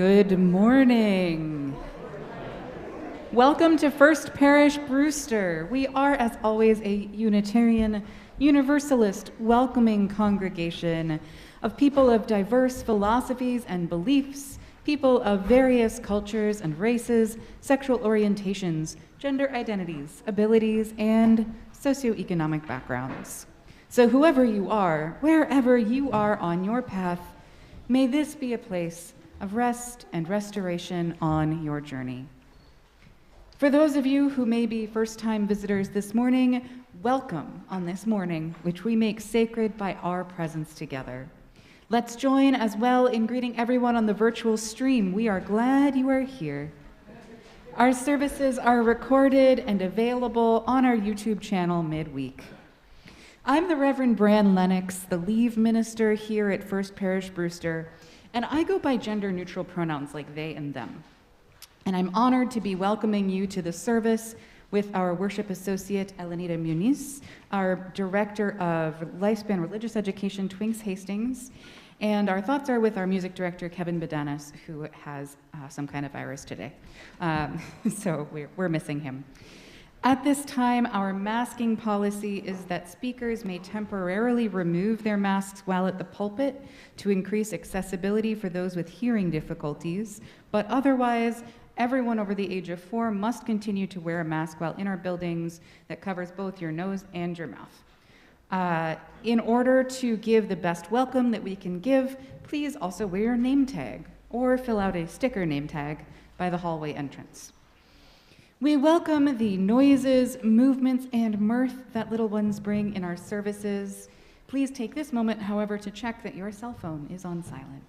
Good morning. Welcome to First Parish Brewster. We are, as always, a Unitarian, Universalist, welcoming congregation of people of diverse philosophies and beliefs, people of various cultures and races, sexual orientations, gender identities, abilities, and socioeconomic backgrounds. So whoever you are, wherever you are on your path, may this be a place of rest and restoration on your journey. For those of you who may be first-time visitors this morning, welcome on this morning, which we make sacred by our presence together. Let's join as well in greeting everyone on the virtual stream. We are glad you are here. Our services are recorded and available on our YouTube channel midweek. I'm the Reverend Bran Lennox, the leave minister here at First Parish Brewster, and I go by gender-neutral pronouns like they and them. And I'm honored to be welcoming you to the service with our worship associate, Elenita Muniz, our director of Lifespan Religious Education, Twinks Hastings, and our thoughts are with our music director, Kevin Badanas, who has some kind of virus today. So we're missing him. At this time, our masking policy is that speakers may temporarily remove their masks while at the pulpit to increase accessibility for those with hearing difficulties, but otherwise, everyone over the age of 4 must continue to wear a mask while in our buildings that covers both your nose and your mouth. In order to give the best welcome that we can give, please also wear your name tag or fill out a sticker name tag by the hallway entrance. We welcome the noises, movements, and mirth that little ones bring in our services. Please take this moment, however, to check that your cell phone is on silent.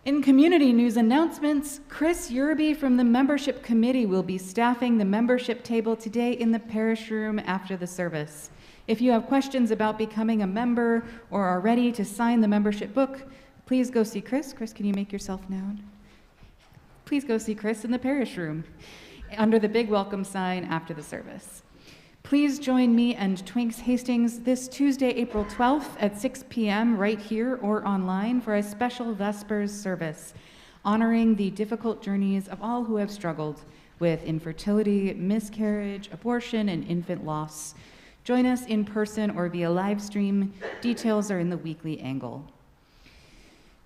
In community news announcements, Chris Yerby from the membership committee will be staffing the membership table today in the parish room after the service. If you have questions about becoming a member or are ready to sign the membership book, please go see Chris. Chris, can you make yourself known? Please go see Chris in the parish room under the big welcome sign after the service. Please join me and Twinks Hastings this Tuesday, April 12th at 6 p.m. right here or online for a special Vespers service honoring the difficult journeys of all who have struggled with infertility, miscarriage, abortion, and infant loss. Join us in person or via live stream. Details are in the weekly angle.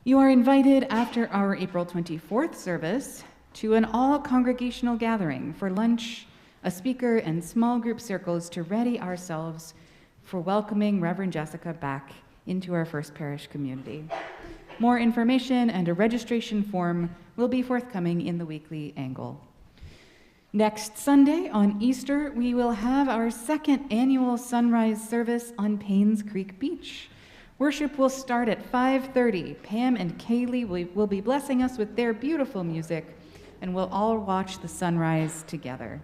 You are invited after our April 24th service to an all-congregational gathering for lunch, a speaker, and small group circles to ready ourselves for welcoming Reverend Jessica back into our First Parish community. More information and a registration form will be forthcoming in the weekly angle. Next Sunday on Easter, we will have our second annual sunrise service on Paynes Creek Beach. Worship will start at 5:30. Pam and Kaylee will be blessing us with their beautiful music, and we'll all watch the sunrise together.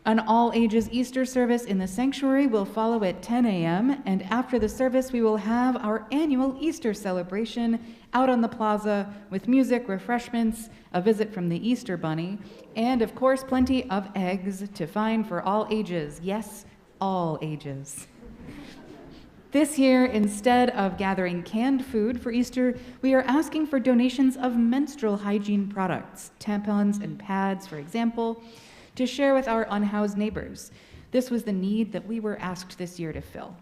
An all-ages Easter service in the sanctuary will follow at 10 a.m., and after the service, we will have our annual Easter celebration out on the plaza with music, refreshments, a visit from the Easter Bunny, and, of course, plenty of eggs to find for all ages. Yes, all ages. This year, instead of gathering canned food for Easter, we are asking for donations of menstrual hygiene products, tampons and pads, for example, to share with our unhoused neighbors. This was the need that we were asked this year to fill.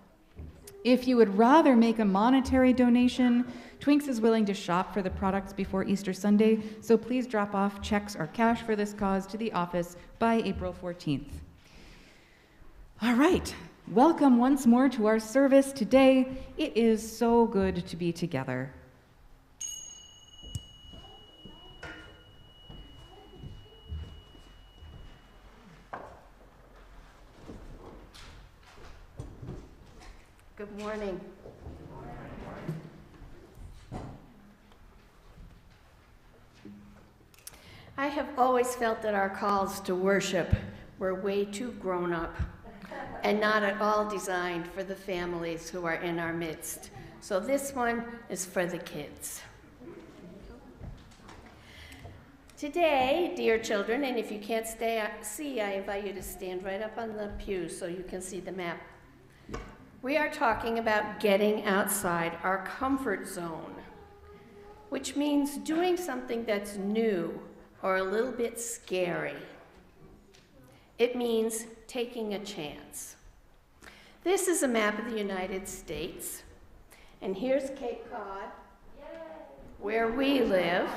If you would rather make a monetary donation, Twinks is willing to shop for the products before Easter Sunday, so please drop off checks or cash for this cause to the office by April 14th. All right. Welcome once more to our service today. It is so good to be together. Good morning. I have always felt that our calls to worship were way too grown up and not at all designed for the families who are in our midst. So this one is for the kids. Today, dear children, and if you can't see, I invite you to stand right up on the pew so you can see the map. We are talking about getting outside our comfort zone. which means doing something that's new or a little bit scary. It means taking a chance. This is a map of the United States, and here's Cape Cod, where we live,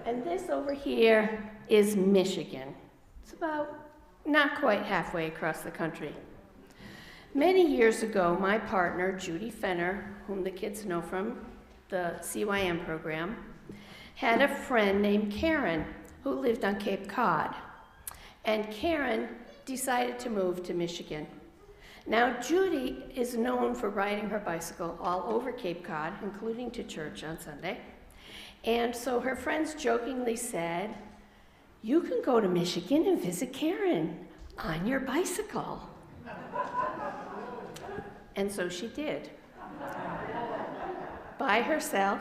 and this over here is Michigan. It's about not quite halfway across the country. Many years ago, my partner, Judy Fenner, whom the kids know from the CYM program, had a friend named Karen who lived on Cape Cod. And Karen decided to move to Michigan. Now, Judy is known for riding her bicycle all over Cape Cod, including to church on Sunday. And so her friends jokingly said, "You can go to Michigan and visit Karen on your bicycle." And so she did. By herself,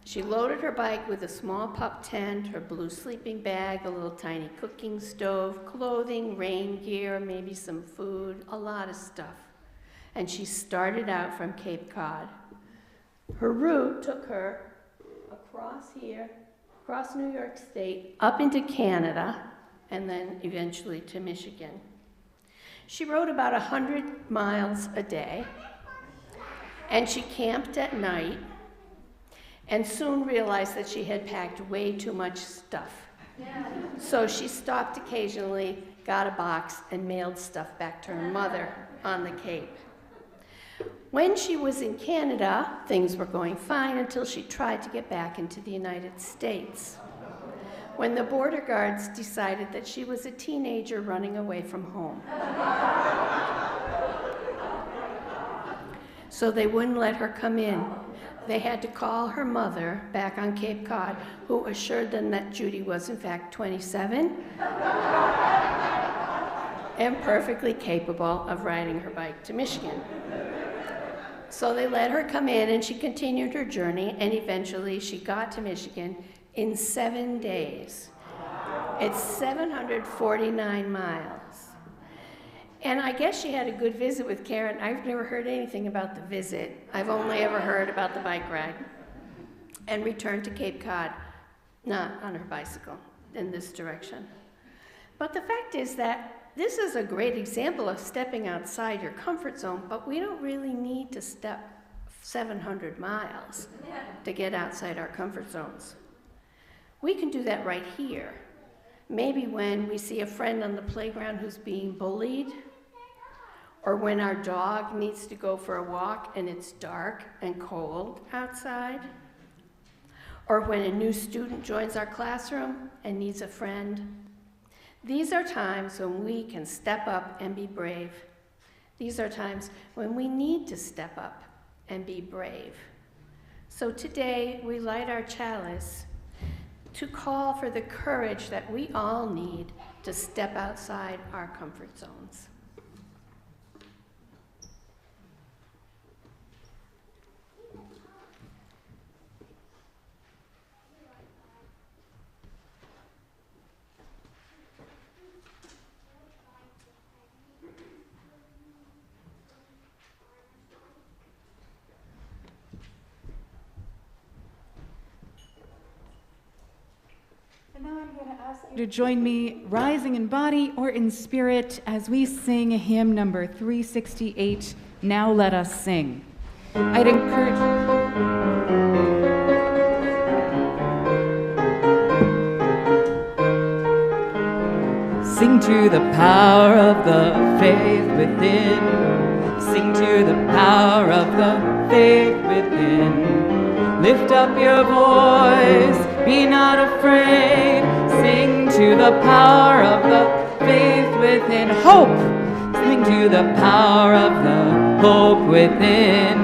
she loaded her bike with a small pup tent, her blue sleeping bag, a little tiny cooking stove, clothing, rain gear, maybe some food, a lot of stuff. And she started out from Cape Cod. Her route took her across here, across New York State, up into Canada, and then eventually to Michigan. She rode about 100 miles a day, and she camped at night, and soon realized that she had packed way too much stuff. So she stopped occasionally, got a box, and mailed stuff back to her mother on the Cape. When she was in Canada, things were going fine until she tried to get back into the United States, when the border guards decided that she was a teenager running away from home. So they wouldn't let her come in. They had to call her mother back on Cape Cod, who assured them that Judy was in fact 27 and perfectly capable of riding her bike to Michigan. So they let her come in, and she continued her journey, and eventually she got to Michigan in 7 days. It's 749 miles. And I guess she had a good visit with Karen. I've never heard anything about the visit. I've only ever heard about the bike ride. And returned to Cape Cod, not on her bicycle, in this direction. But the fact is that this is a great example of stepping outside your comfort zone, but we don't really need to step 700 miles to get outside our comfort zones. We can do that right here. Maybe when we see a friend on the playground who's being bullied, or when our dog needs to go for a walk and it's dark and cold outside, or when a new student joins our classroom and needs a friend. These are times when we can step up and be brave. These are times when we need to step up and be brave. So today we light our chalice to call for the courage that we all need to step outside our comfort zones. And now I'm going to ask you to join me, rising in body or in spirit, as we sing hymn number 368, Now Let Us Sing. I'd encourage... Sing to the power of the faith within. Sing to the power of the faith within. Lift up your voice, be not afraid. Sing to the power of the faith within. Hope! Sing to the power of the hope within.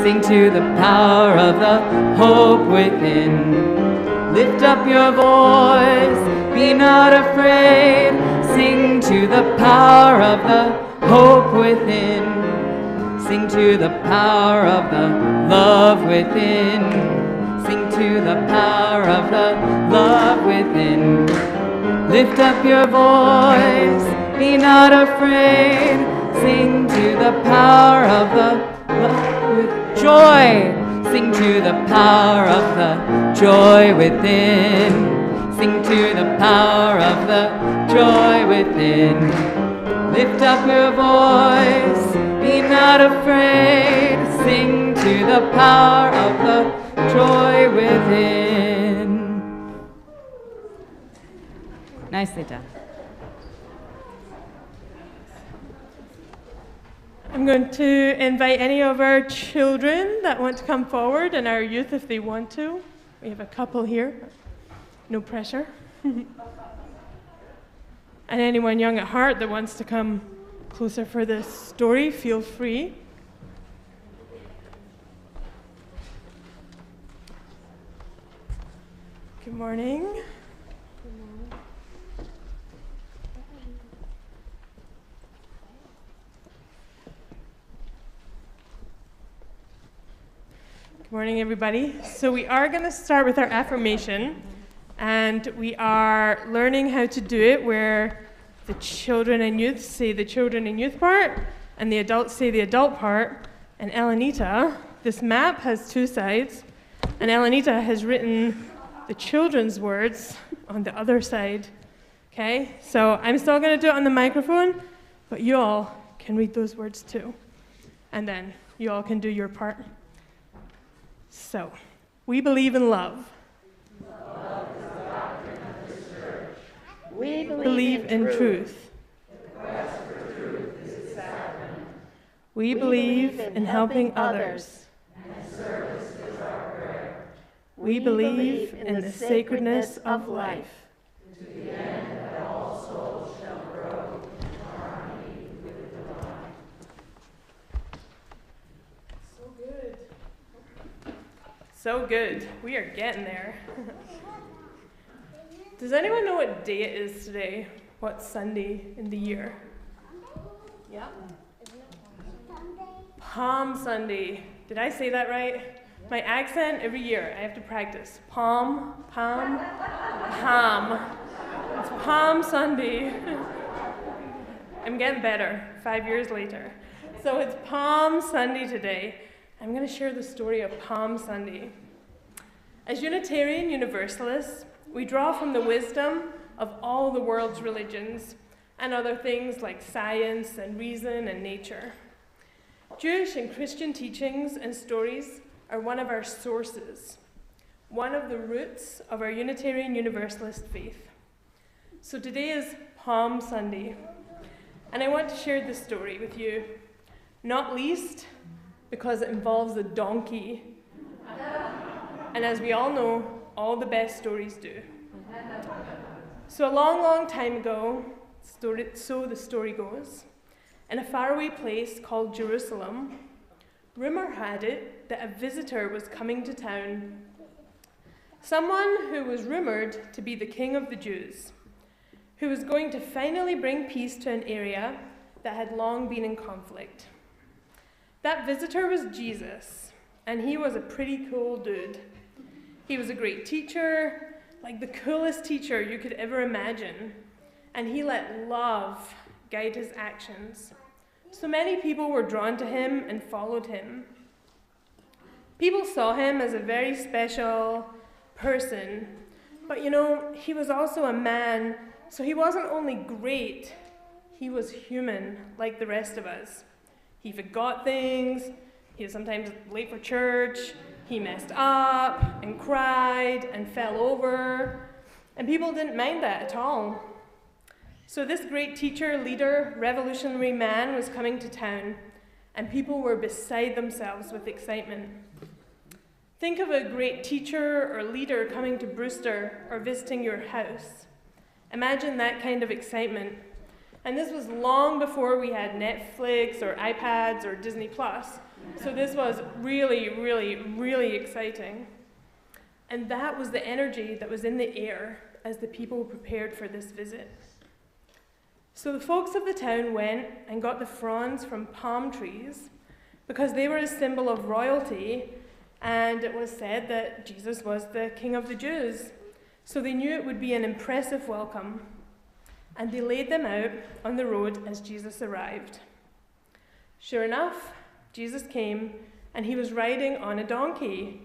Sing to the power of the hope within. Lift up your voice, be not afraid. Sing to the power of the hope within. Sing to the power of the love within. Sing to the power of the love within. Lift up your voice, be not afraid. Sing to the power of the love with joy. Sing to the power of the joy within. Sing to the power of the joy within. Lift up your voice, be not afraid. Sing to the power of the joy within. Nicely done. I'm going to invite any of our children that want to come forward and our youth if they want to. We have a couple here. No pressure. And anyone young at heart that wants to come closer for this story, feel free. Good morning. Good morning, everybody. So we are going to start with our affirmation, and we are learning how to do it where the children and youth say the children and youth part, and the adults say the adult part. And Elenita, this map has two sides, and Elenita has written the children's words on the other side. Okay? So I'm still going to do it on the microphone, but you all can read those words too. And then you all can do your part. So, we believe in love. Love is the doctrine of the church. We Believe in truth. The quest for truth is its sacrament. We believe in helping others. And service is our prayer. We believe in the sacredness of life. To the end that all souls shall grow in harmony with the divine. So good. So good. We are getting there. Does anyone know what day it is today? What Sunday in the year? Yeah? Palm Sunday. Did I say that right? My accent every year, I have to practice. Palm. It's Palm Sunday. I'm getting better 5 years later. So it's Palm Sunday today. I'm going to share the story of Palm Sunday. As Unitarian Universalists, we draw from the wisdom of all the world's religions and other things like science and reason and nature. Jewish and Christian teachings and stories are one of our sources, one of the roots of our Unitarian Universalist faith. So today is Palm Sunday, and I want to share this story with you, not least because it involves a donkey. And as we all know, all the best stories do. So a long, long time ago, so the story goes, in a faraway place called Jerusalem, rumor had it that a visitor was coming to town. Someone who was rumored to be the king of the Jews, who was going to finally bring peace to an area that had long been in conflict. That visitor was Jesus, and he was a pretty cool dude. He was a great teacher, like the coolest teacher you could ever imagine, and he let love guide his actions. So many people were drawn to him and followed him. People saw him as a very special person, but he was also a man, so he wasn't only great, he was human, like the rest of us. He forgot things, he was sometimes late for church, he messed up and cried and fell over, and people didn't mind that at all. So this great teacher, leader, revolutionary man was coming to town, and people were beside themselves with excitement. Think of a great teacher or leader coming to Brewster or visiting your house. Imagine that kind of excitement. And this was long before we had Netflix or iPads or Disney+. So this was really, really, really exciting. And that was the energy that was in the air as the people prepared for this visit. So the folks of the town went and got the fronds from palm trees because they were a symbol of royalty, and it was said that Jesus was the King of the Jews. So they knew it would be an impressive welcome, and they laid them out on the road as Jesus arrived. Sure enough, Jesus came and he was riding on a donkey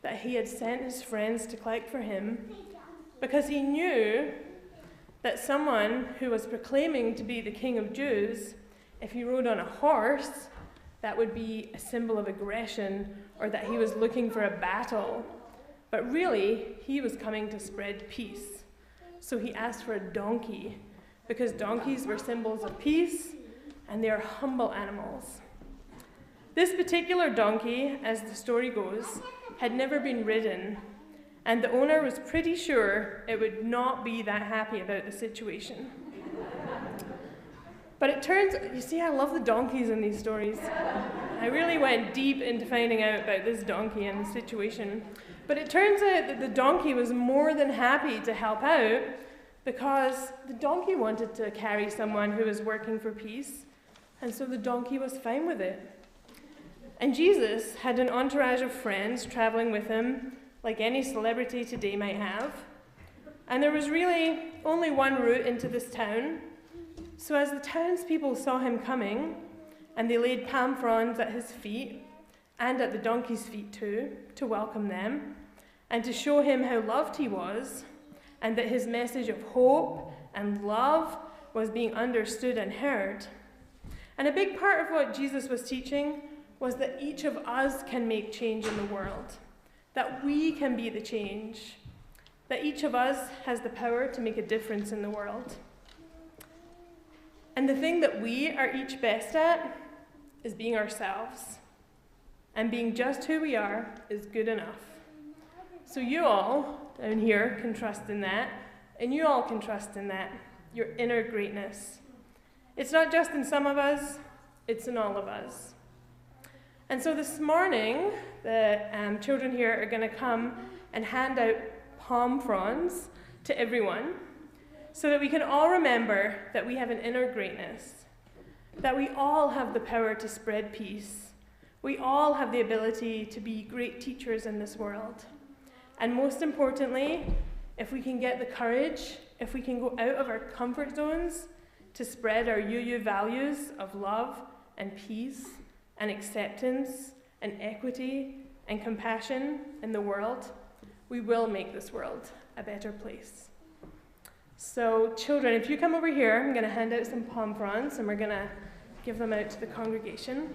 that he had sent his friends to collect for him because he knew that someone who was proclaiming to be the King of Jews, if he rode on a horse, that would be a symbol of aggression or that he was looking for a battle. But really, he was coming to spread peace. So he asked for a donkey because donkeys were symbols of peace and they are humble animals. This particular donkey, as the story goes, had never been ridden, and the owner was pretty sure it would not be that happy about the situation. But it turns, you see, I love the donkeys in these stories. I really went deep into finding out about this donkey and the situation. But it turns out that the donkey was more than happy to help out because the donkey wanted to carry someone who was working for peace, and so the donkey was fine with it. And Jesus had an entourage of friends traveling with him, like any celebrity today might have. And there was really only one route into this town. So as the townspeople saw him coming, and they laid palm fronds at his feet, and at the donkey's feet too, to welcome them, and to show him how loved he was, and that his message of hope and love was being understood and heard. And a big part of what Jesus was teaching was that each of us can make change in the world, that we can be the change, that each of us has the power to make a difference in the world. And the thing that we are each best at is being ourselves, and being just who we are is good enough. So you all down here can trust in that, and you all can trust in that, your inner greatness. It's not just in some of us, it's in all of us. And so this morning, the children here are going to come and hand out palm fronds to everyone so that we can all remember that we have an inner greatness, that we all have the power to spread peace. We all have the ability to be great teachers in this world. And most importantly, if we can get the courage, if we can go out of our comfort zones to spread our UU values of love and peace and acceptance and equity and compassion in the world, we will make this world a better place. So children, if you come over here, I'm going to hand out some palm fronds and we're going to give them out to the congregation.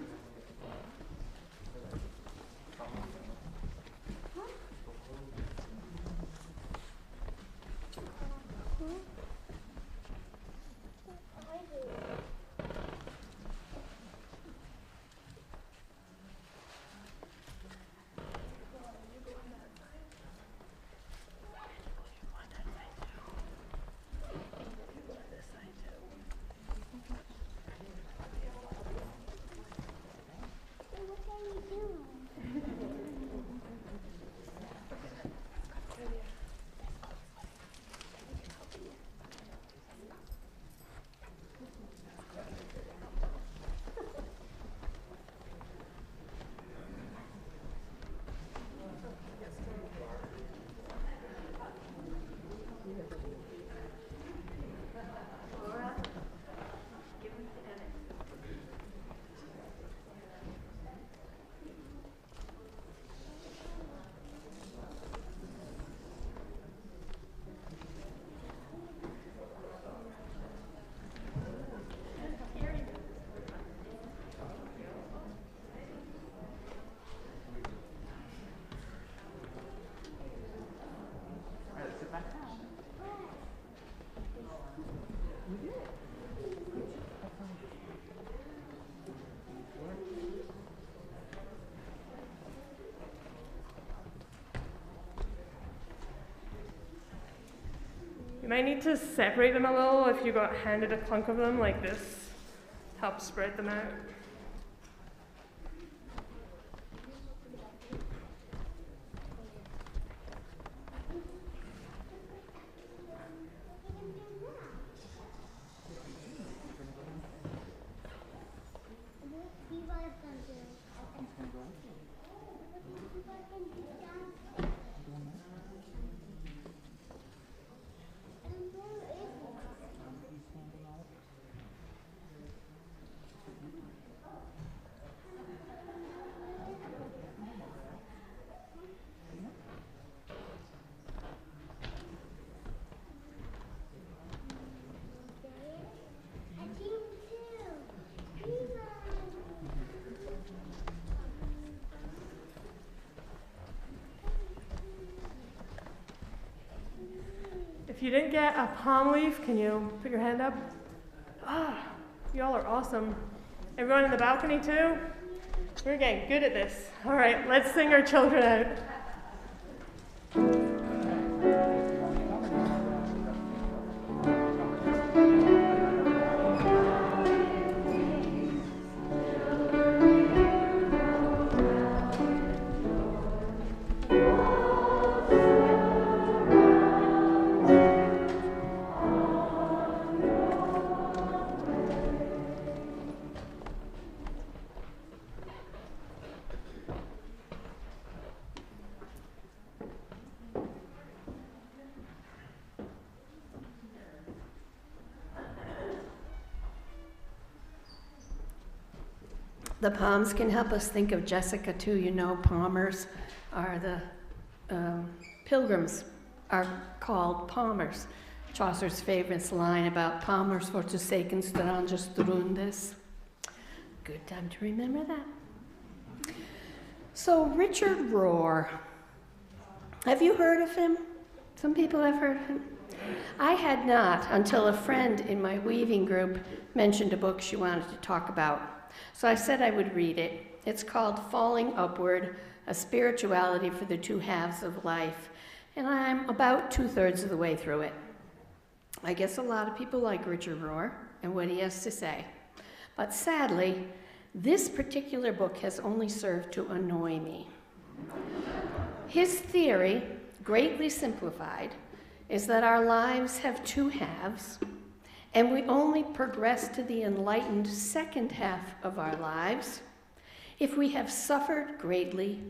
You might need to separate them a little if you got handed a clunk of them like this. Help spread them out. If you didn't get a palm leaf, can you put your hand up? Ah, y'all are awesome. Everyone in the balcony too? We're getting good at this. All right, let's sing our children out. The palms can help us think of Jessica too. You know, palmers are the pilgrims are called palmers. Chaucer's favorite line about palmers forsaken strange strundes. Good time to remember that. So Richard Rohr, have you heard of him? Some people have heard of him. I had not until a friend in my weaving group mentioned a book she wanted to talk about. So I said I would read it. It's called Falling Upward, A Spirituality for the Two Halves of Life. And I'm about 2/3 of the way through it. I guess a lot of people like Richard Rohr and what he has to say. But sadly, this particular book has only served to annoy me. His theory, greatly simplified, is that our lives have two halves, and we only progress to the enlightened second half of our lives if we have suffered greatly,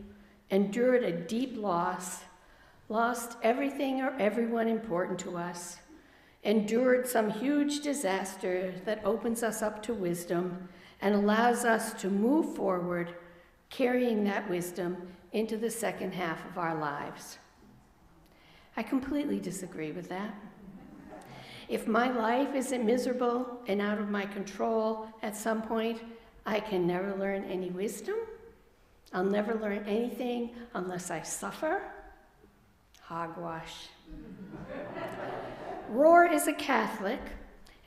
endured a deep loss, lost everything or everyone important to us, endured some huge disaster that opens us up to wisdom and allows us to move forward, carrying that wisdom into the second half of our lives. I completely disagree with that. If my life isn't miserable and out of my control at some point, I can never learn any wisdom. I'll never learn anything unless I suffer. Hogwash. Rohr is a Catholic,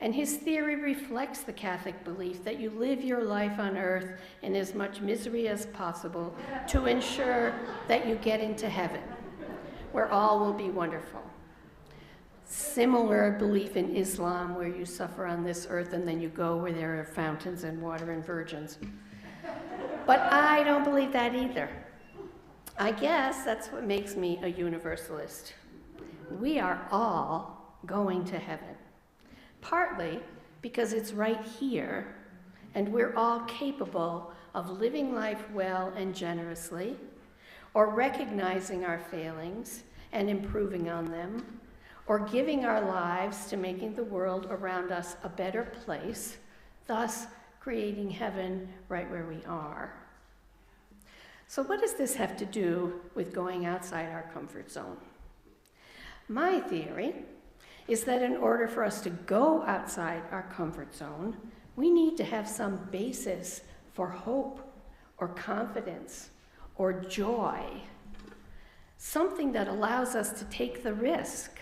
and his theory reflects the Catholic belief that you live your life on earth in as much misery as possible to ensure that you get into heaven, where all will be wonderful. Similar belief in Islam, where you suffer on this earth and then you go where there are fountains and water and virgins. But I don't believe that either. I guess that's what makes me a universalist. We are all going to heaven, partly because it's right here and we're all capable of living life well and generously, or recognizing our failings and improving on them, or giving our lives to making the world around us a better place, thus creating heaven right where we are. So what does this have to do with going outside our comfort zone? My theory is that in order for us to go outside our comfort zone, we need to have some basis for hope or confidence or joy, something that allows us to take the risk,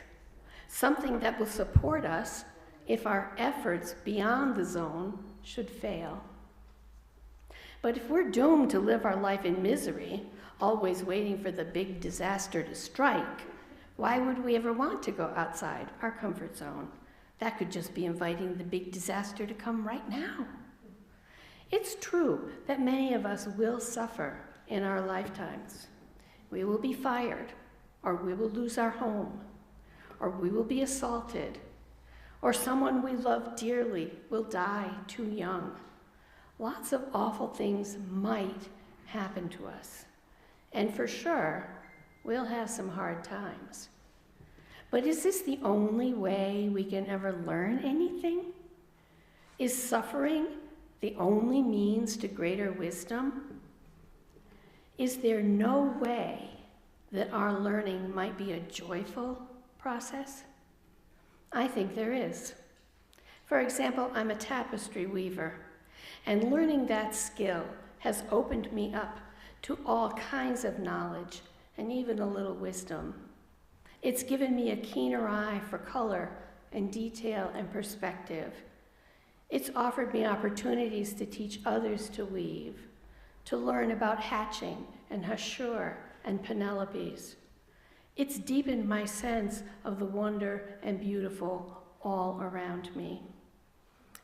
something that will support us if our efforts beyond the zone should fail. But if we're doomed to live our life in misery, always waiting for the big disaster to strike, why would we ever want to go outside our comfort zone? That could just be inviting the big disaster to come right now. It's true that many of us will suffer in our lifetimes. We will be fired, or we will lose our home, or we will be assaulted, or someone we love dearly will die too young. Lots of awful things might happen to us, and for sure, we'll have some hard times. But is this the only way we can ever learn anything? Is suffering the only means to greater wisdom? Is there no way that our learning might be a joyful process? I think there is. For example, I'm a tapestry weaver, and learning that skill has opened me up to all kinds of knowledge and even a little wisdom. It's given me a keener eye for color and detail and perspective. It's offered me opportunities to teach others to weave, to learn about hatching and hashur and Penelopes. It's deepened my sense of the wonder and beautiful all around me.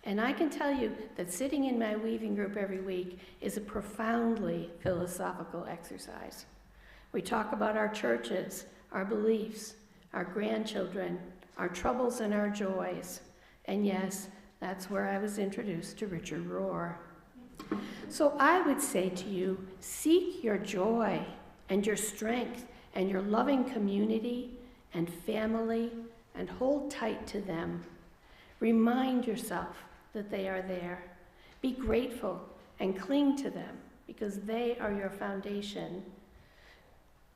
And I can tell you that sitting in my weaving group every week is a profoundly philosophical exercise. We talk about our churches, our beliefs, our grandchildren, our troubles and our joys. And yes, that's where I was introduced to Richard Rohr. So I would say to you, seek your joy and your strength and your loving community and family and hold tight to them. Remind yourself that they are there. Be grateful and cling to them because they are your foundation.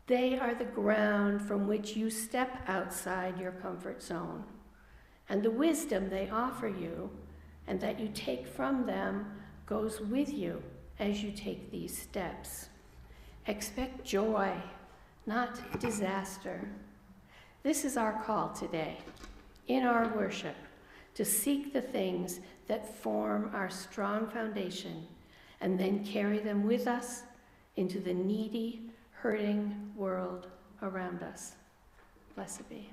They are the ground from which you step outside your comfort zone. And the wisdom they offer you and that you take from them goes with you as you take these steps. Expect joy, not disaster. This is our call today, in our worship, to seek the things that form our strong foundation and then carry them with us into the needy, hurting world around us. Blessed be.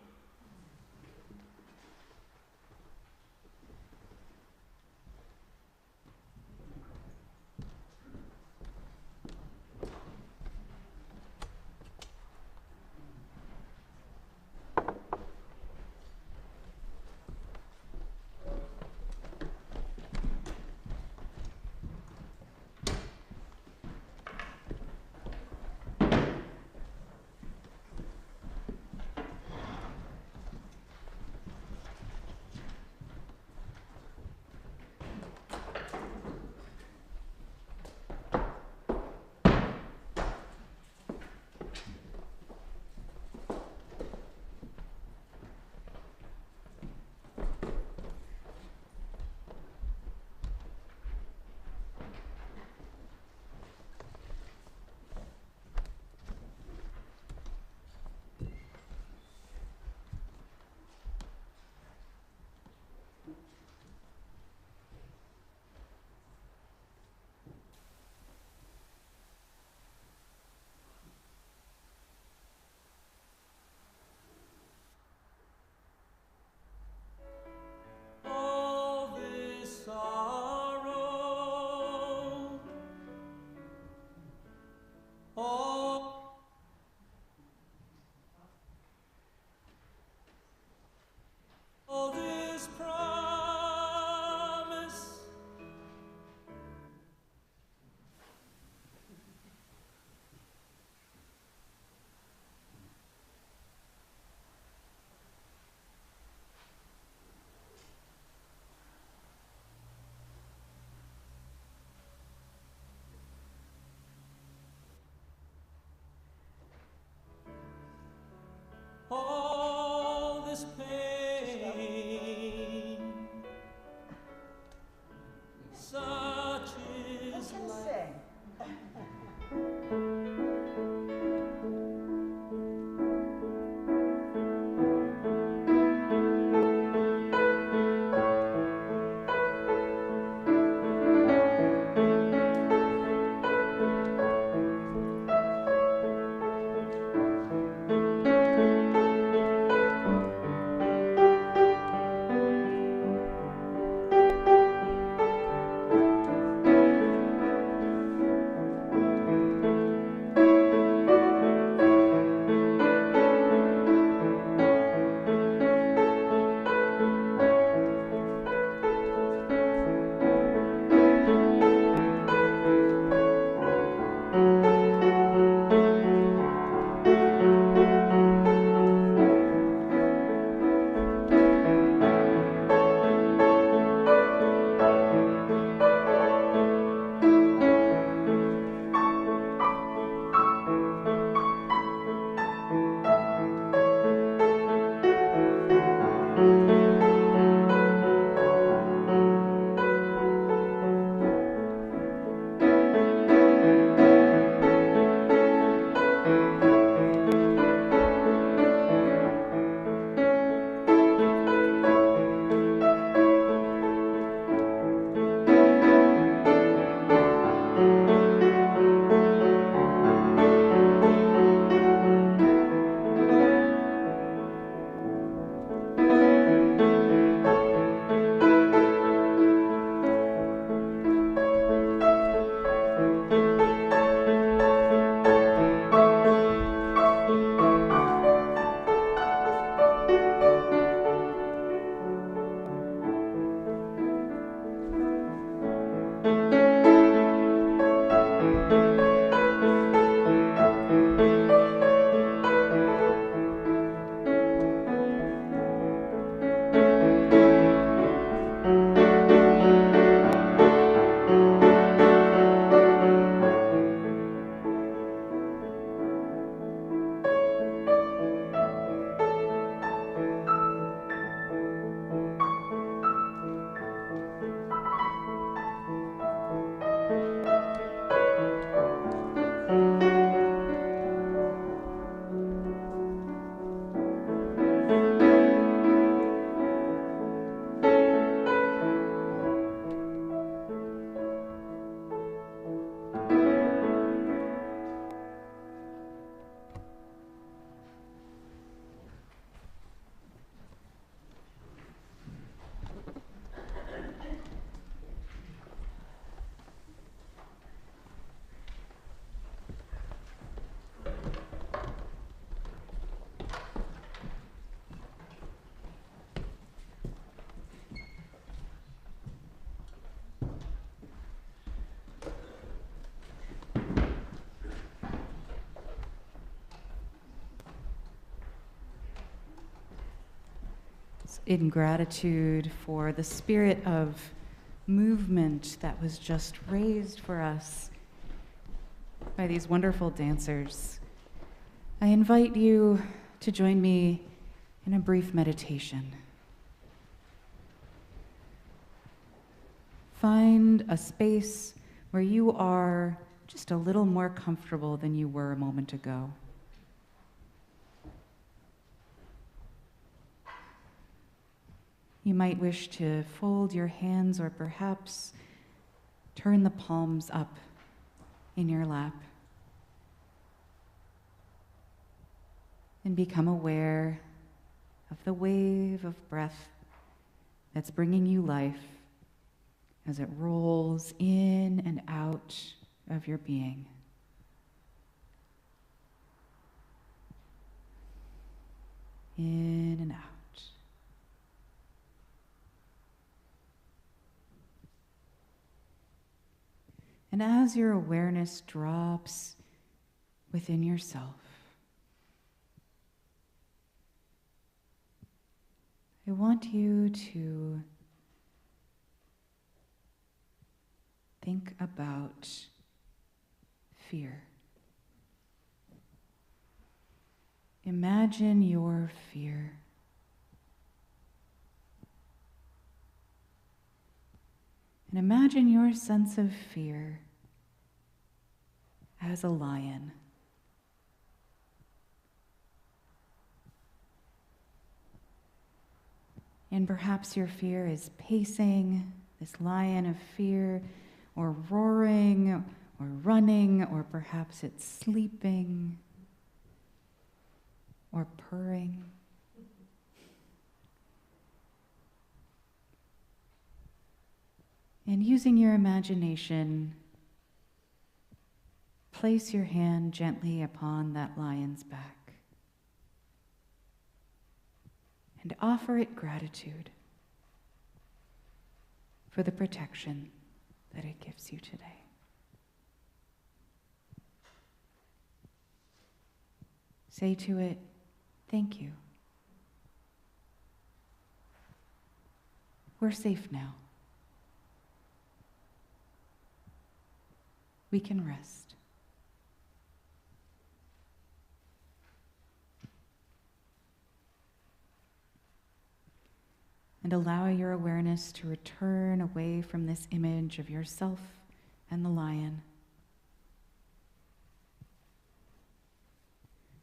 in gratitude for the spirit of movement that was just raised for us by these wonderful dancers, I invite you to join me in a brief meditation. Find a space where you are just a little more comfortable than you were a moment ago. You might wish to fold your hands or perhaps turn the palms up in your lap and become aware of the wave of breath that's bringing you life as it rolls in and out of your being. In and out. And as your awareness drops within yourself, I want you to think about fear. Imagine your fear. And imagine your sense of fear as a lion. And perhaps your fear is pacing, this lion of fear, or roaring, or running, or perhaps it's sleeping, or purring. And using your imagination, place your hand gently upon that lion's back and offer it gratitude for the protection that it gives you today. Say to it, thank you. We're safe now. We can rest. And allow your awareness to return away from this image of yourself and the lion.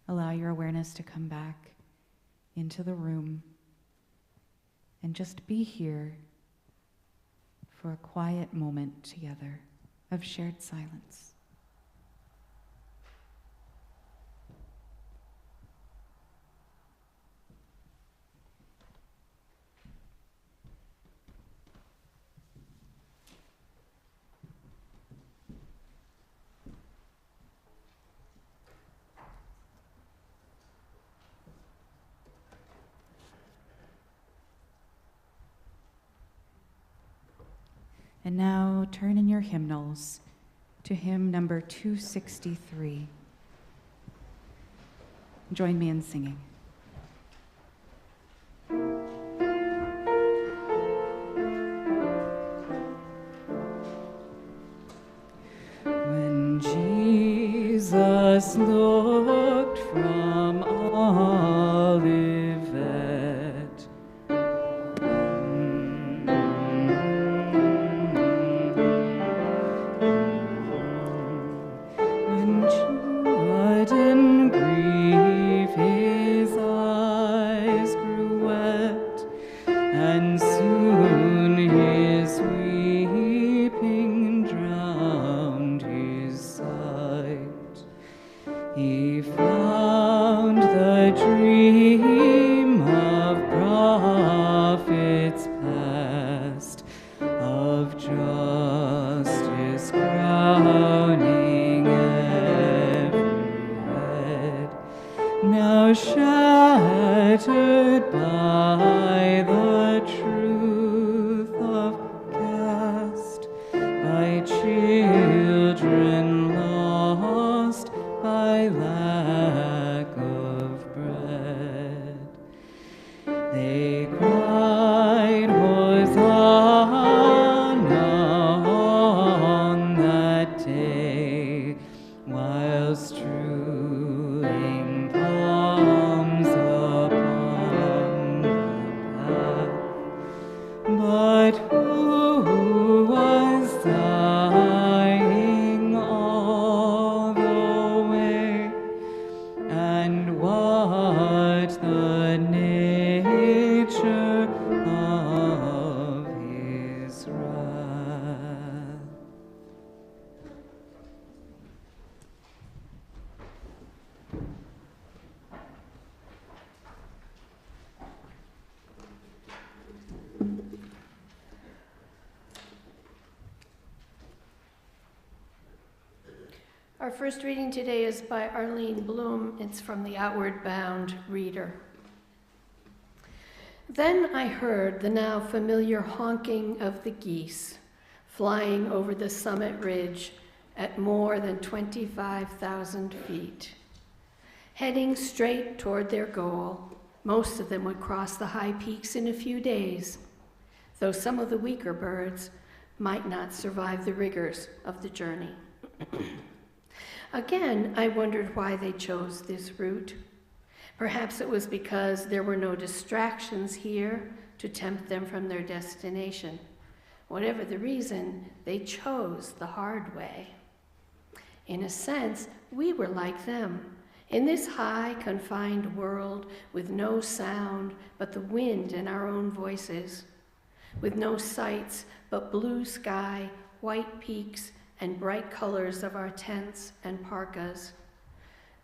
Allow your awareness to come back into the room and just be here for a quiet moment together of shared silence. And now turn in your hymnals to hymn number 263. Join me in singing. When Jesus looked from Olivet, when Jordan grief his eyes grew wet, and soon his weeping drowned his sight, he found the dream of prophets past, of justice crowning every head, now shattered by the truth of caste, by children lost by lack of bread. They cry But who was sighing all the way, and what the nature of his wrath? Our first reading today is by Arlene Bloom. It's from the Outward Bound Reader. Then I heard the now familiar honking of the geese flying over the summit ridge at more than 25,000 feet. Heading straight toward their goal, most of them would cross the high peaks in a few days, though some of the weaker birds might not survive the rigors of the journey. Again, I wondered why they chose this route. Perhaps it was because there were no distractions here to tempt them from their destination. Whatever the reason, they chose the hard way. In a sense, we were like them. In this high, confined world with no sound but the wind and our own voices, with no sights but blue sky, white peaks, and bright colors of our tents and parkas,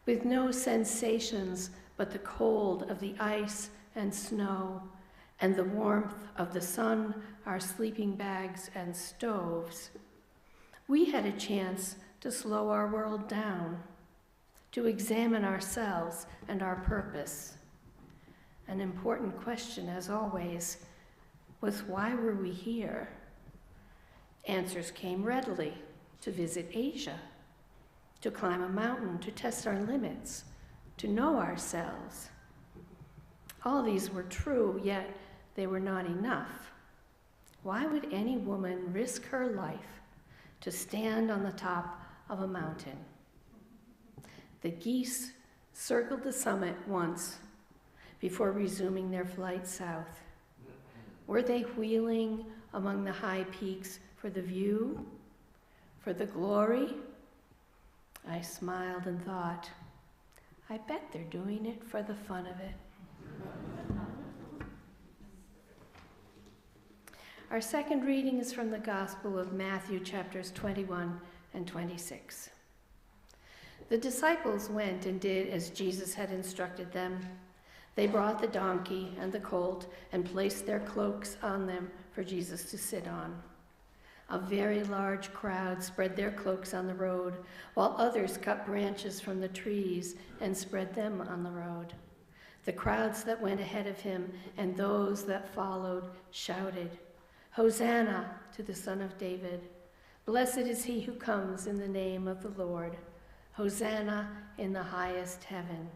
with no sensations but the cold of the ice and snow, and the warmth of the sun, our sleeping bags and stoves. We had a chance to slow our world down, to examine ourselves and our purpose. An important question, as always, was why were we here? Answers came readily: to visit Asia, to climb a mountain, to test our limits, to know ourselves. All these were true, yet they were not enough. Why would any woman risk her life to stand on the top of a mountain? The geese circled the summit once before resuming their flight south. Were they wheeling among the high peaks for the view? For the glory? I smiled and thought, I bet they're doing it for the fun of it. Our second reading is from the Gospel of Matthew, chapters 21 and 26. The disciples went and did as Jesus had instructed them. They brought the donkey and the colt and placed their cloaks on them for Jesus to sit on. A very large crowd spread their cloaks on the road, while others cut branches from the trees and spread them on the road. The crowds that went ahead of him and those that followed shouted, "Hosanna to the Son of David! Blessed is he who comes in the name of the Lord! Hosanna in the highest heaven!"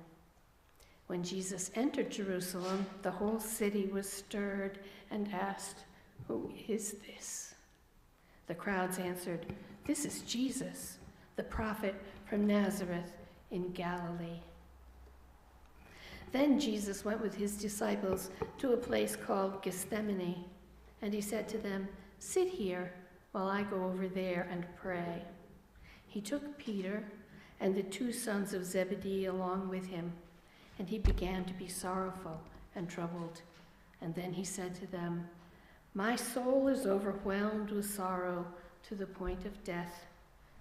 When Jesus entered Jerusalem, the whole city was stirred and asked, "Who is this?" The crowds answered, "This is Jesus, the prophet from Nazareth in Galilee." Then Jesus went with his disciples to a place called Gethsemane, and he said to them, "Sit here while I go over there and pray." He took Peter and the 2 sons of Zebedee along with him, and he began to be sorrowful and troubled. And then he said to them, "My soul is overwhelmed with sorrow to the point of death.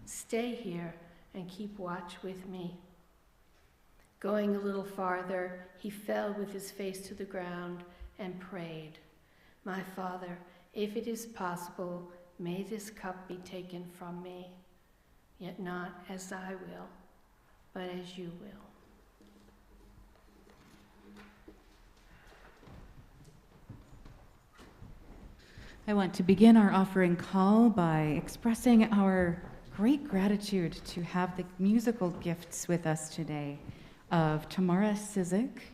Stay here and keep watch with me." Going a little farther, he fell with his face to the ground and prayed, "My Father, if it is possible, may this cup be taken from me, yet not as I will, but as you will." I want to begin our offering call by expressing our great gratitude to have the musical gifts with us today of Tamara Sizik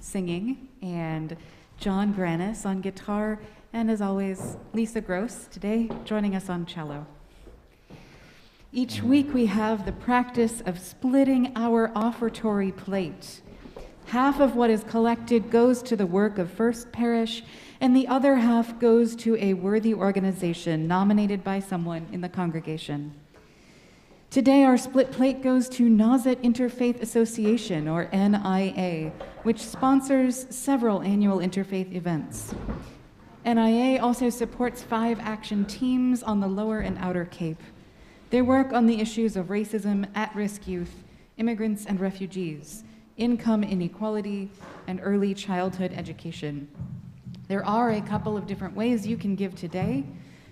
singing and John Granis on guitar, and as always, Lisa Gross today joining us on cello. Each week we have the practice of splitting our offertory plate. Half of what is collected goes to the work of First Parish, and the other half goes to a worthy organization nominated by someone in the congregation. Today, our split plate goes to Nauset Interfaith Association, or NIA, which sponsors several annual interfaith events. NIA also supports 5 action teams on the Lower and Outer Cape. They work on the issues of racism, at-risk youth, immigrants and refugees, income inequality, and early childhood education. There are a couple of different ways you can give today.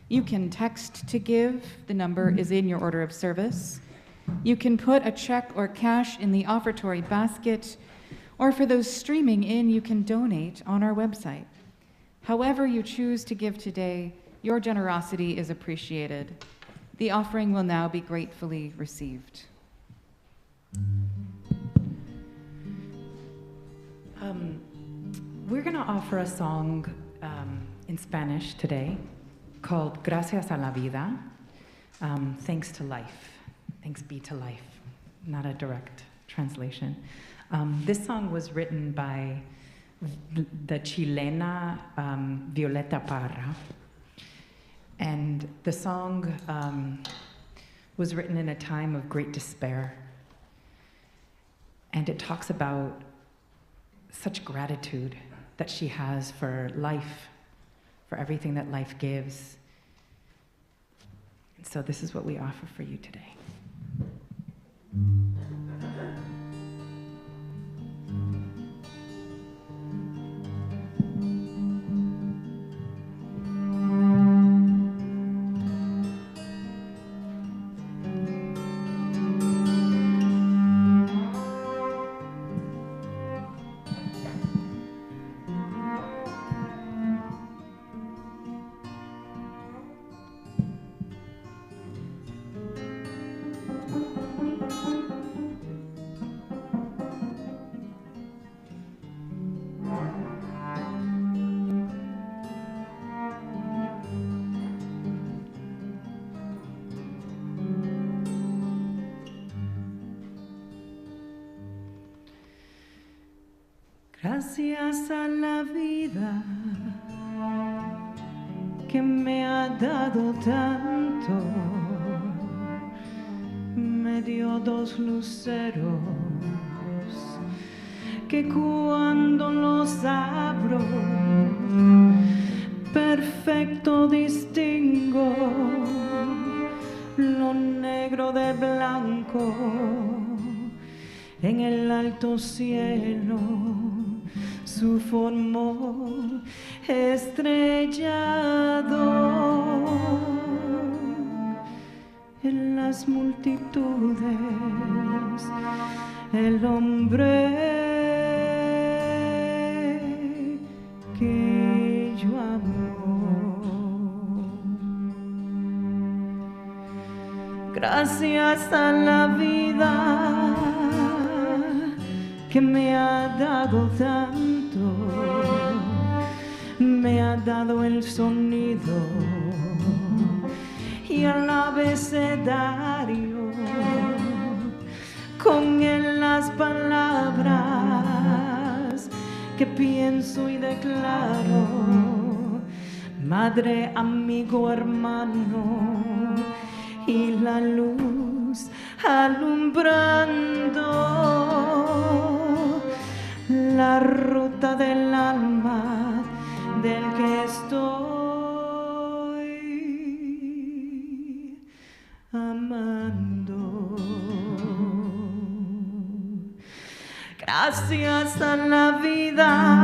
You can text to give. The number is in your order of service. You can put a check or cash in the offertory basket, or for those streaming in, you can donate on our website. However you choose to give today, your generosity is appreciated. The offering will now be gratefully received. We're going to offer a song in Spanish today called Gracias a la Vida, thanks to life, thanks be to life, not a direct translation. This song was written by the Chilena Violeta Parra, and the song was written in a time of great despair, and it talks about such gratitude that she has for life, for everything that life gives. And so this is what we offer for you today. Gracias a la vida que me ha dado tanto, me dio 2 luceros que cuando los abro, perfecto distingo lo negro de blanco en el alto cielo. Su formol estrellado en las multitudes, el hombre que yo amo. Gracias a la vida que me ha dado tanto, me ha dado el sonido y el abecedario, con él las palabras que pienso y declaro, madre, amigo, hermano, y la luz alumbrando la ruta del alma del que estoy amando. Gracias a la vida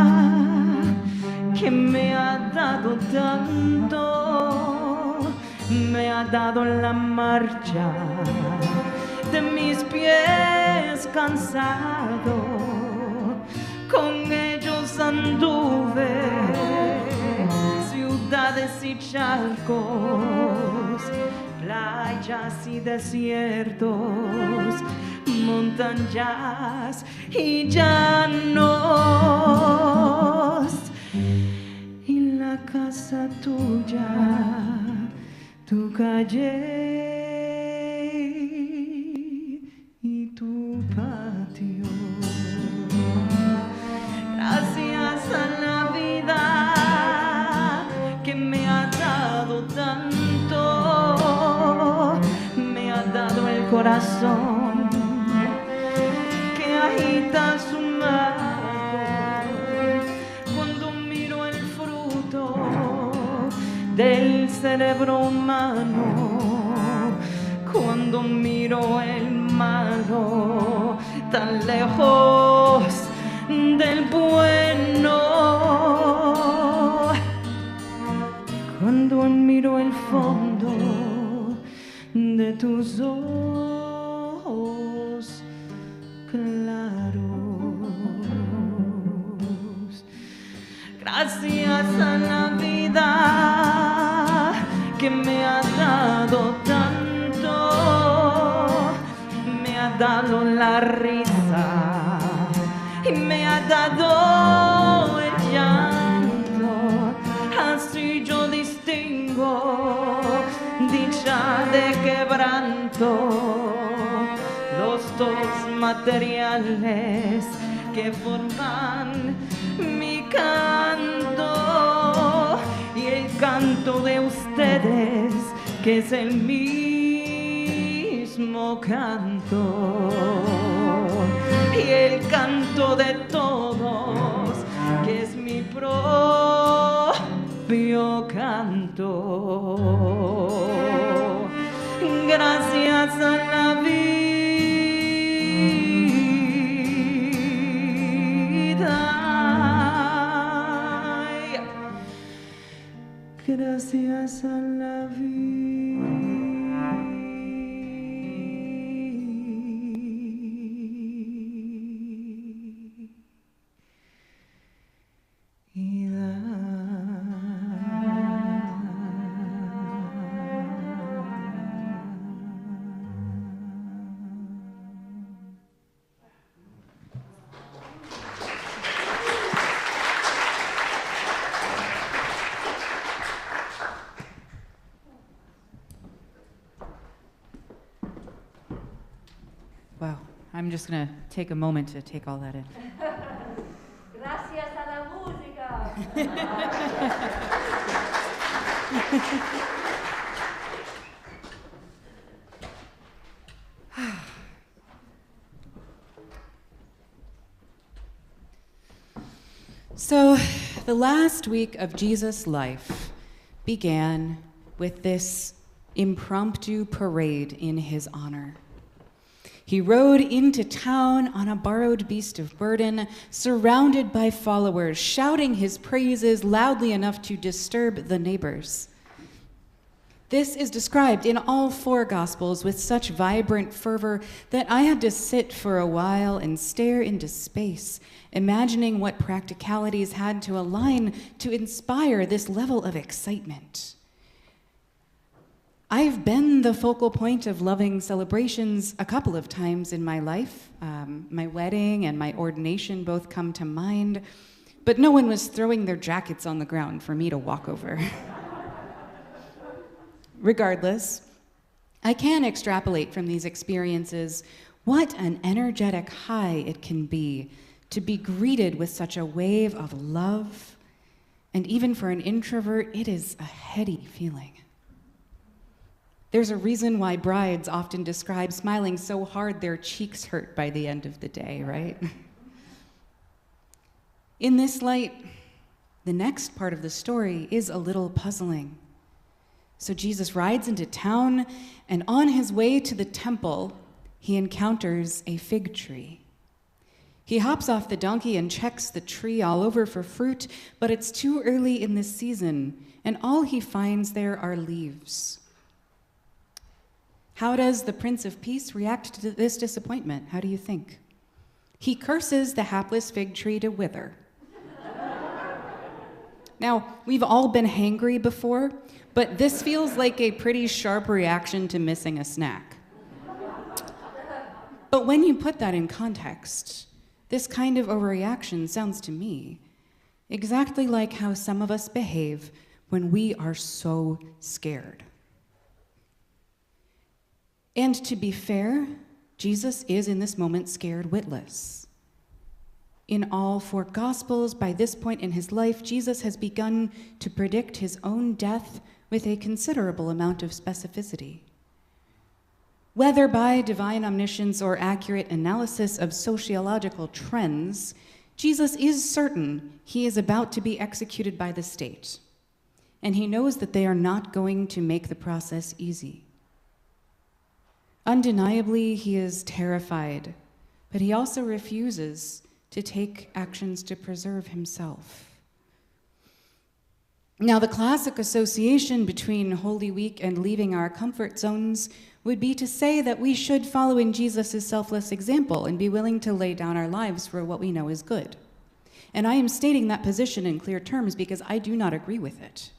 que me ha dado tanto, me ha dado la marcha de mis pies cansados. Con ellos anduve ciudades y charcos, playas y desiertos, montañas y llanos, y la casa tuya, tu calle y tu patio. corazón que agita su marco cuando miro el fruto del cerebro humano, cuando miro el malo tan lejos del bueno, cuando miro el fondo de tus ojos claros. Gracias a la vida que me ha dado tanto, me ha dado la risa y me ha dado el llanto. Así yo distingo dicha de quebranto, los dos materiales que forman mi canto y el canto de ustedes que es el mismo canto y el canto de todos que es mi propio canto. Gracias a la vida, gracias a la Wow, I'm just going to take a moment to take all that in. Gracias a la música. So, the last week of Jesus' life began with this impromptu parade in his honor. He rode into town on a borrowed beast of burden, surrounded by followers, shouting his praises loudly enough to disturb the neighbors. This is described in all four Gospels with such vibrant fervor that I had to sit for a while and stare into space, imagining what practicalities had to align to inspire this level of excitement. I've been the focal point of loving celebrations a couple of times in my life. My wedding and my ordination both come to mind, but no one was throwing their jackets on the ground for me to walk over. Regardless, I can extrapolate from these experiences what an energetic high it can be to be greeted with such a wave of love, and even for an introvert, it is a heady feeling. There's a reason why brides often describe smiling so hard their cheeks hurt by the end of the day, right? In this light, the next part of the story is a little puzzling. So Jesus rides into town, and on his way to the temple, he encounters a fig tree. He hops off the donkey and checks the tree all over for fruit, but it's too early in the season, and all he finds there are leaves. How does the Prince of Peace react to this disappointment? How do you think? He curses the hapless fig tree to wither. Now, we've all been hangry before, but this feels like a pretty sharp reaction to missing a snack. But when you put that in context, this kind of overreaction sounds to me exactly like how some of us behave when we are so scared. And to be fair, Jesus is in this moment scared witless. In all four Gospels, by this point in his life, Jesus has begun to predict his own death with a considerable amount of specificity. Whether by divine omniscience or accurate analysis of sociological trends, Jesus is certain he is about to be executed by the state, and he knows that they are not going to make the process easy. Undeniably, he is terrified, but he also refuses to take actions to preserve himself. Now, the classic association between Holy Week and leaving our comfort zones would be to say that we should follow in Jesus' selfless example and be willing to lay down our lives for what we know is good. And I am stating that position in clear terms because I do not agree with it.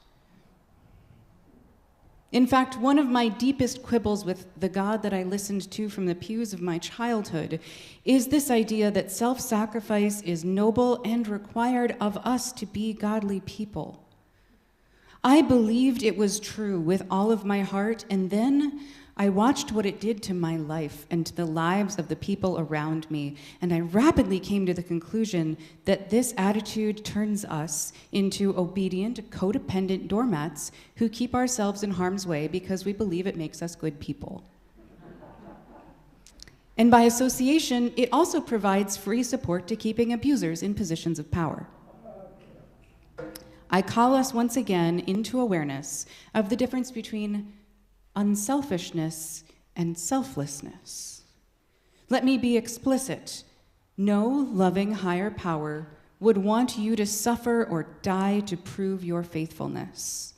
In fact, one of my deepest quibbles with the God that I listened to from the pews of my childhood is this idea that self-sacrifice is noble and required of us to be godly people. I believed it was true with all of my heart, and then I watched what it did to my life and to the lives of the people around me, and I rapidly came to the conclusion that this attitude turns us into obedient, codependent doormats who keep ourselves in harm's way because we believe it makes us good people. And by association, it also provides free support to keeping abusers in positions of power. I call us once again into awareness of the difference between unselfishness and selflessness. Let me be explicit. No loving higher power would want you to suffer or die to prove your faithfulness.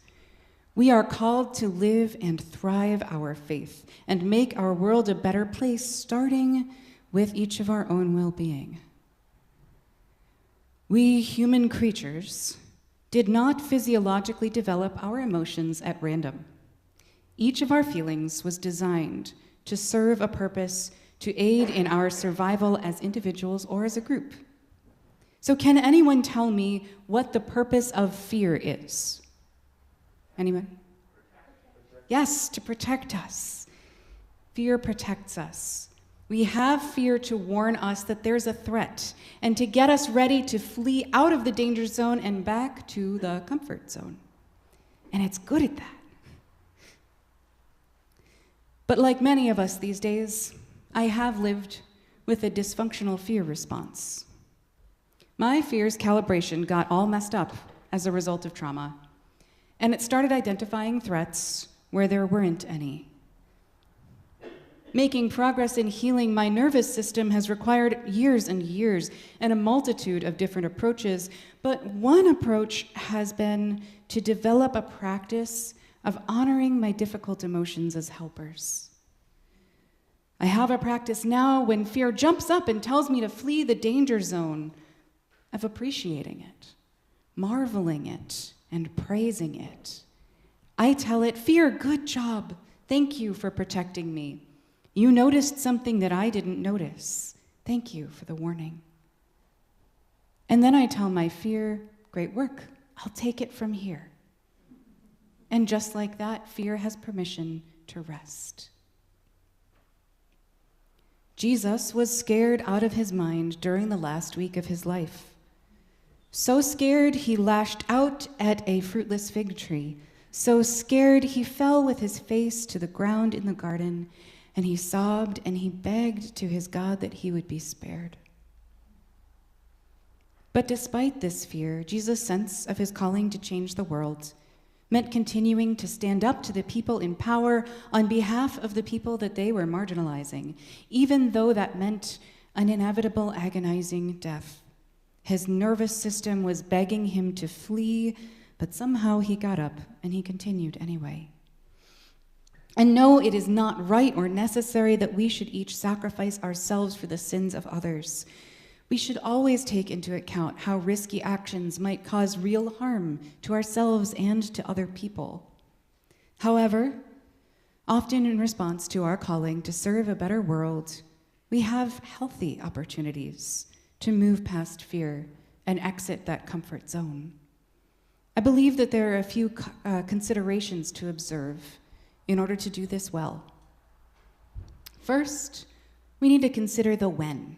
We are called to live and thrive our faith and make our world a better place, starting with each of our own well-being. We human creatures did not physiologically develop our emotions at random. Each of our feelings was designed to serve a purpose to aid in our survival as individuals or as a group. So can anyone tell me what the purpose of fear is? Anyone? Yes, to protect us. Fear protects us. We have fear to warn us that there's a threat and to get us ready to flee out of the danger zone and back to the comfort zone. And it's good at that. But like many of us these days, I have lived with a dysfunctional fear response. My fear's calibration got all messed up as a result of trauma, and it started identifying threats where there weren't any. Making progress in healing my nervous system has required years and years and a multitude of different approaches, but one approach has been to develop a practice of honoring my difficult emotions as helpers. I have a practice now when fear jumps up and tells me to flee the danger zone of appreciating it, marveling it, and praising it. I tell it, fear, good job. Thank you for protecting me. You noticed something that I didn't notice. Thank you for the warning. And then I tell my fear, great work. I'll take it from here. And just like that, fear has permission to rest. Jesus was scared out of his mind during the last week of his life. So scared, he lashed out at a fruitless fig tree. So scared, he fell with his face to the ground in the garden, and he sobbed and he begged to his God that he would be spared. But despite this fear, Jesus' sense of his calling to change the world meant continuing to stand up to the people in power on behalf of the people that they were marginalizing, even though that meant an inevitable agonizing death. His nervous system was begging him to flee, but somehow he got up and he continued anyway. And no, it is not right or necessary that we should each sacrifice ourselves for the sins of others. We should always take into account how risky actions might cause real harm to ourselves and to other people. However, often in response to our calling to serve a better world, we have healthy opportunities to move past fear and exit that comfort zone. I believe that there are a few considerations to observe in order to do this well. First, we need to consider the when.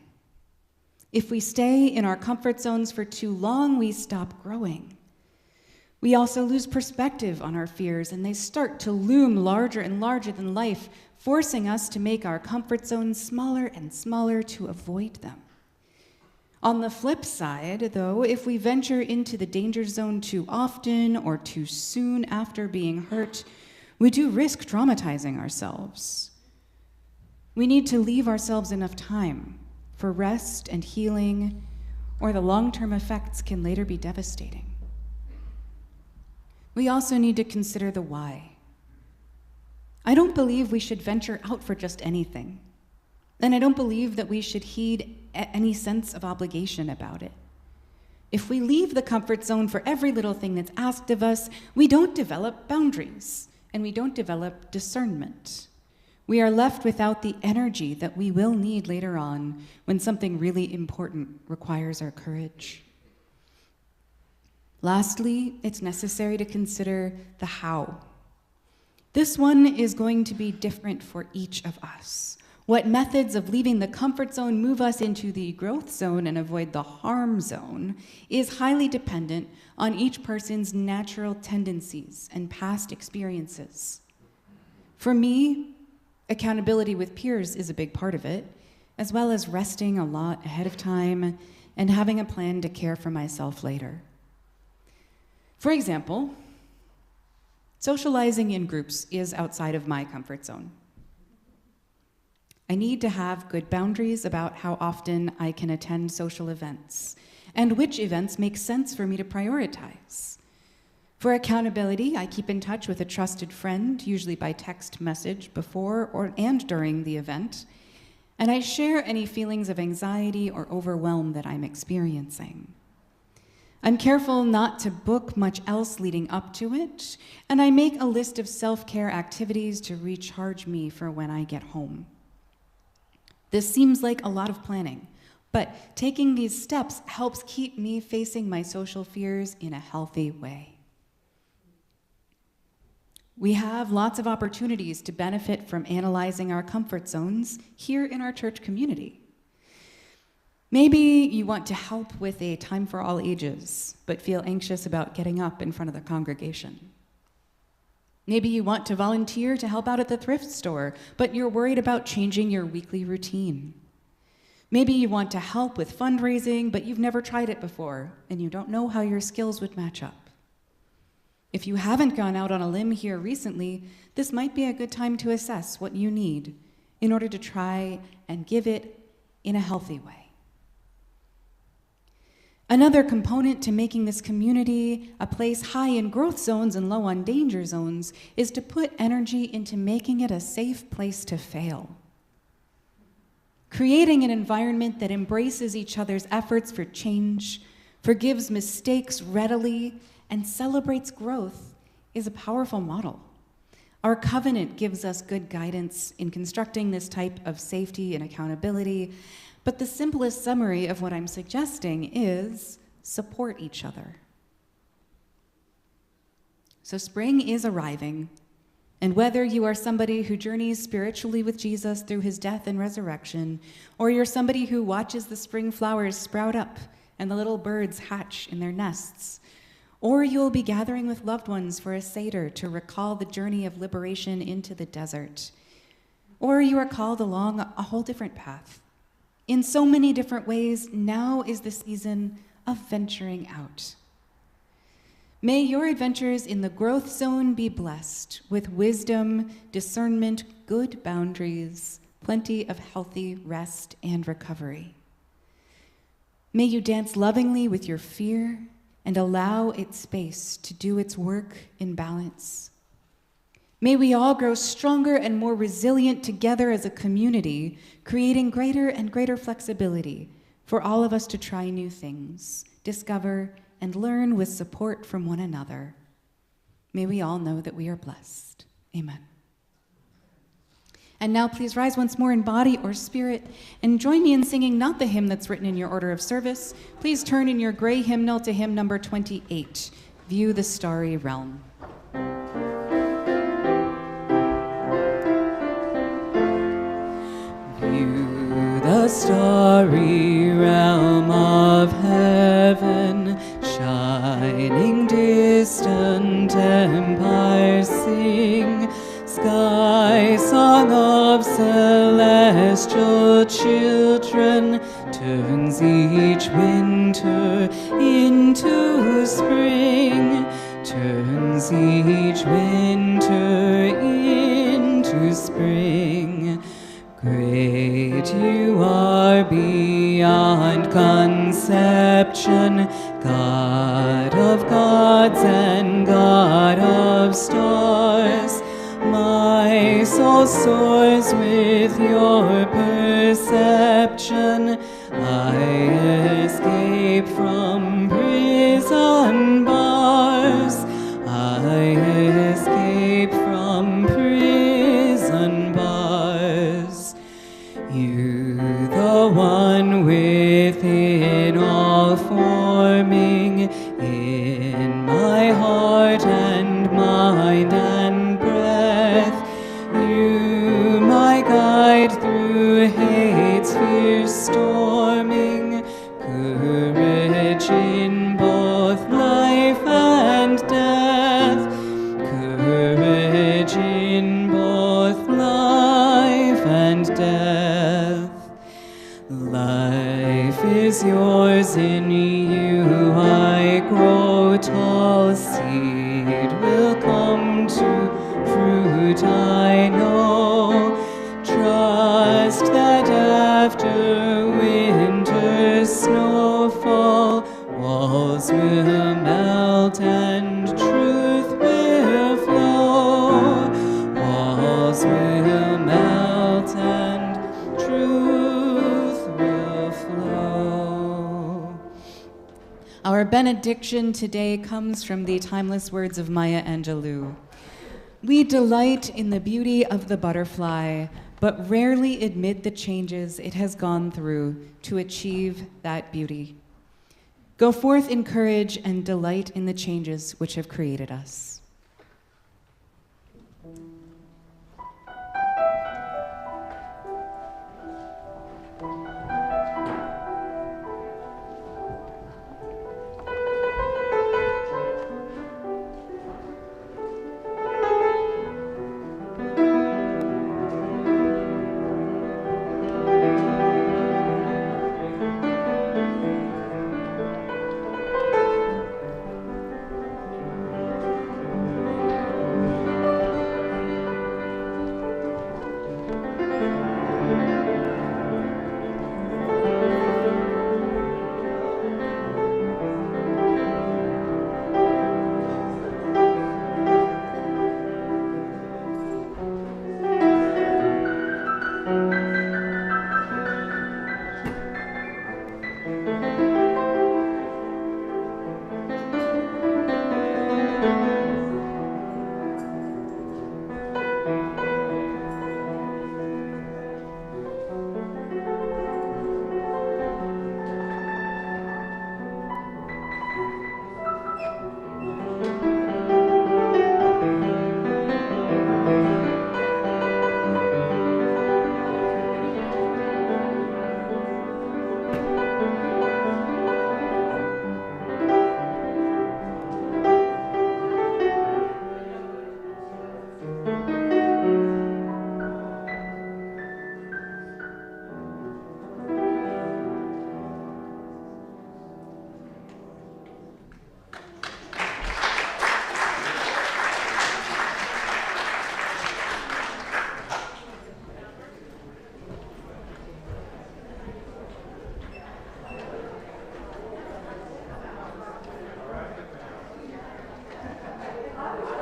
If we stay in our comfort zones for too long, we stop growing. We also lose perspective on our fears, and they start to loom larger and larger than life, forcing us to make our comfort zones smaller and smaller to avoid them. On the flip side, though, if we venture into the danger zone too often or too soon after being hurt, we do risk traumatizing ourselves. We need to leave ourselves enough time for rest and healing, or the long-term effects can later be devastating. We also need to consider the why. I don't believe we should venture out for just anything. And I don't believe that we should heed any sense of obligation about it. If we leave the comfort zone for every little thing that's asked of us, we don't develop boundaries, and we don't develop discernment. We are left without the energy that we will need later on when something really important requires our courage. Lastly, it's necessary to consider the how. This one is going to be different for each of us. What methods of leaving the comfort zone move us into the growth zone and avoid the harm zone is highly dependent on each person's natural tendencies and past experiences. For me, accountability with peers is a big part of it, as well as resting a lot ahead of time and having a plan to care for myself later. For example, socializing in groups is outside of my comfort zone. I need to have good boundaries about how often I can attend social events and which events make sense for me to prioritize. For accountability, I keep in touch with a trusted friend, usually by text message before and during the event, and I share any feelings of anxiety or overwhelm that I'm experiencing. I'm careful not to book much else leading up to it, and I make a list of self-care activities to recharge me for when I get home. This seems like a lot of planning, but taking these steps helps keep me facing my social fears in a healthy way. We have lots of opportunities to benefit from analyzing our comfort zones here in our church community. Maybe you want to help with a time for all ages, but feel anxious about getting up in front of the congregation. Maybe you want to volunteer to help out at the thrift store, but you're worried about changing your weekly routine. Maybe you want to help with fundraising, but you've never tried it before, and you don't know how your skills would match up. If you haven't gone out on a limb here recently, this might be a good time to assess what you need in order to try and give it in a healthy way. Another component to making this community a place high in growth zones and low on danger zones is to put energy into making it a safe place to fail. Creating an environment that embraces each other's efforts for change, forgives mistakes readily, and celebrates growth is a powerful model. Our covenant gives us good guidance in constructing this type of safety and accountability, but the simplest summary of what I'm suggesting is support each other. So spring is arriving, and whether you are somebody who journeys spiritually with Jesus through his death and resurrection, or you're somebody who watches the spring flowers sprout up and the little birds hatch in their nests, or you'll be gathering with loved ones for a Seder to recall the journey of liberation into the desert, or you are called along a whole different path. In so many different ways, now is the season of venturing out. May your adventures in the growth zone be blessed with wisdom, discernment, good boundaries, plenty of healthy rest and recovery. May you dance lovingly with your fear and allow its space to do its work in balance. May we all grow stronger and more resilient together as a community, creating greater and greater flexibility for all of us to try new things, discover, and learn with support from one another. May we all know that we are blessed. Amen. And now please rise once more in body or spirit and join me in singing not the hymn that's written in your order of service. Please turn in your gray hymnal to hymn number 28, View the Starry Realm. View the starry realm of heaven, shining distant ancient empires sing, sky song of celestial children turns each winter into spring, turns each winter into spring. Great you are beyond conception, God of gods and God of stars. My soul soars with your perception. I escape from prison bars. I escape from prison bars. You, the one within all forming, in my heart and mind and breath. You, my guide through hate's fierce storming, courage in both life and death, courage in both life and death. Life is yours, in you I grow tall, seed will come to fruit I know. Trust that after winter's snowfall, walls will melt and truth will flow. Walls will melt and truth will flow. Our benediction today comes from the timeless words of Maya Angelou. We delight in the beauty of the butterfly, but rarely admit the changes it has gone through to achieve that beauty. Go forth in courage and delight in the changes which have created us.